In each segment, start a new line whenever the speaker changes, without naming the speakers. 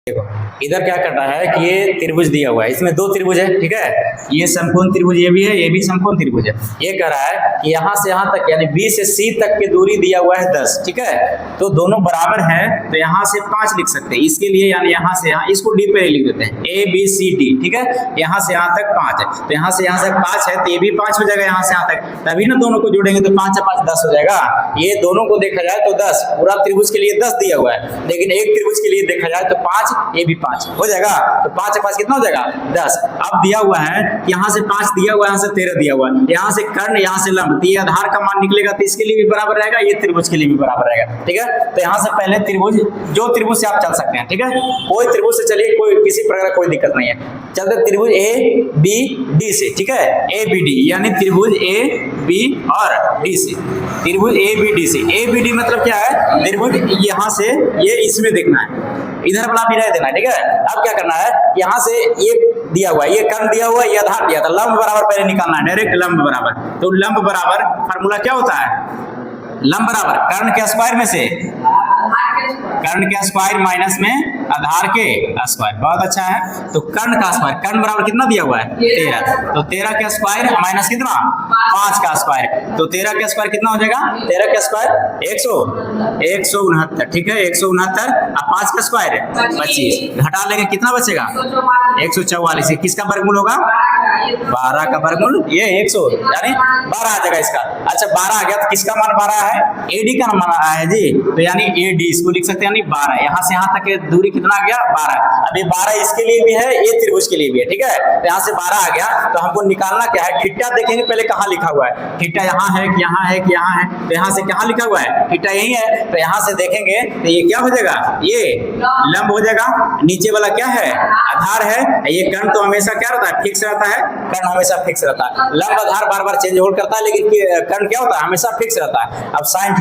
देखो इधर क्या करना है कि ये त्रिभुज दिया हुआ है, इसमें दो त्रिभुज है, ठीक है। ये समकोण त्रिभुज ये भी है, ये भी समकोण त्रिभुज है। ये कह रहा है कि यहाँ से यहाँ तक यानी बी से सी तक की दूरी दिया हुआ है 10, ठीक है। तो दोनों बराबर है तो यहाँ से 5 लिख सकते हैं। इसके लिए यानी यहाँ से यहाँ इसको डी पे लिख देते हैं, ए बी सी डी, ठीक है। यहाँ से यहाँ तक 5 है तो यहाँ से यहाँ तक 5 है तो ये भी 5 हो जाएगा यहाँ से यहाँ तक, तभी ना दोनों को जोड़ेंगे तो 5 से 5 10 हो जाएगा। ये दोनों को देखा जाए तो 10, पूरा त्रिभुज के लिए 10 दिया हुआ है, लेकिन एक त्रिभुज के लिए देखा जाए तो 5, ये भी 5 हो जाएगा। तो 5 से 5 कितना हो जाएगा 10। अब दिया हुआ है कि यहाँ से 5 दिया हुआ है, यहाँ से 13 दिया हुआ है, यहाँ से कर्ण यहाँ से लंब, ये आधार का मान निकलेगा तो इसके लिए भी बराबर रहेगा, ये त्रिभुज के लिए भी बराबर रहेगा, ठीक है। तो यहाँ से पहले त्रिभुज, जो त्रिभुज से आप चल सकते हैं, ठीक है, कोई त्रिभुज से चलिए, कोई किसी प्रकार कोई दिक्कत नहीं है। चलते त्रिभुज ए बी डी से, ठीक है, ए बी डी यानी त्रिभुज ए बी और डी से, त्रिभुज ए बी डी से। ए बी डी मतलब क्या है, त्रिभुज यहाँ से ये इसमें देखना है, इधर बना भी नहीं देना है, ठीक है। अब क्या करना है, यहाँ से ये दिया हुआ है, ये कर्ण दिया हुआ है, ये आधार दिया था, लंब बराबर पहले निकालना है, डायरेक्ट लंब बराबर। तो लंब बराबर फार्मूला क्या होता है, लंब बराबर कर्ण के स्क्वायर में से कर्ण के स्क्वायर माइनस में आधार के स्क्वायर। बहुत अच्छा है। तो कर्ण का स्क्वायर, कर्ण बराबर कितना दिया हुआ है 13, तो 13 का स्क्वायर माइनस कितना 5 का स्क्वायर, तो 13 का स्क्वायर कितना हो जाएगा, 13 का स्क्वायर 169, ठीक है, 169 और 5 का स्क्वायर 25, घटा लेंगे कितना बचेगा 144। किसका वर्गमूल होगा 12 का वर्गमूल, ये 100 यानी 12 आ जाएगा इसका। अच्छा 12 आ गया तो किसका मान 12 है, एडी का मान आया है जी, तो यानी एडी इसको लिख सकते हैं, यानी 12, यहाँ से यहाँ तक की दूरी कितना आ गया 12। अभी 12 इसके लिए भी है, ये त्रिभुज के लिए भी है, ठीक है। तो यहाँ से 12 आ गया तो हमको निकालना क्या है, थीटा देखेंगे पहले कहाँ लिखा हुआ है, थीटा यहाँ है कि यहाँ है कि यहाँ है, तो यहाँ से कहाँ लिखा हुआ है, थीटा यही है, तो यहाँ से देखेंगे तो ये क्या हो जाएगा, ये लंब हो जाएगा। नीचे वाला क्या है, आधार है। ये कर्ण तो हमेशा क्या रहता है, फिक्स रहता है, कर्ण हमेशा फिक्स रहता है। लंब आधार बार बार चेंज होल्ड करता है, लेकिन कर्ण क्या होता है, हमेशा फिक्स रहता है। अब साइन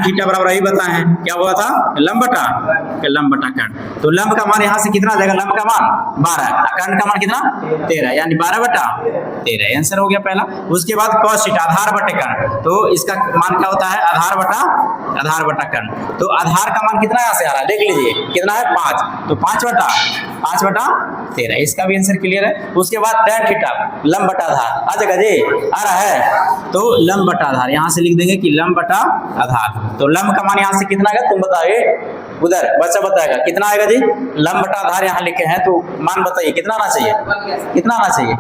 थीटा बराबर यही बताए हैं, क्या हुआ था, लंब बटा कर्ण। तो लंब का मान यहाँ से कितना आ जाएगा, लंब का मान 12, कर्ण का मान कितना 13, यानी 12 बटा 13, आंसर हो गया पहला। उसके बाद cos थीटा आधार बटे कर्ण, तो इसका मान क्या होता है, आधार बटा कर्ण। तो आधार का मान कितना यहाँ से आ रहा है, देख लीजिए कितना है 5, तो 5 बटा 13, इसका भी आंसर क्लियर है। उसके बाद tan थीटा लंब बटा आधार आ जाएगा जी, आ रहा है, तो लंब बटा आधार यहाँ से लिख देंगे कि लंब बटा आधार। तो लंब का मान यहाँ से कितना आएगा, तुम बताइए, उधर बच्चा बताएगा कितना आएगा जी, लंब बटा आधार यहाँ लिखे हैं, तो मान बताइए कितना आना चाहिए, कितना आना चाहिए।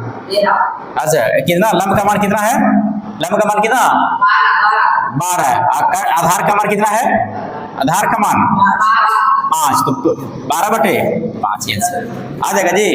अच्छा कितना, लंब का मान कितना है, लंब का मान कितना 12 है, आधार का मान कितना है, आधार का मान 5, तो 12 बटे 5 आ जाएगा जी।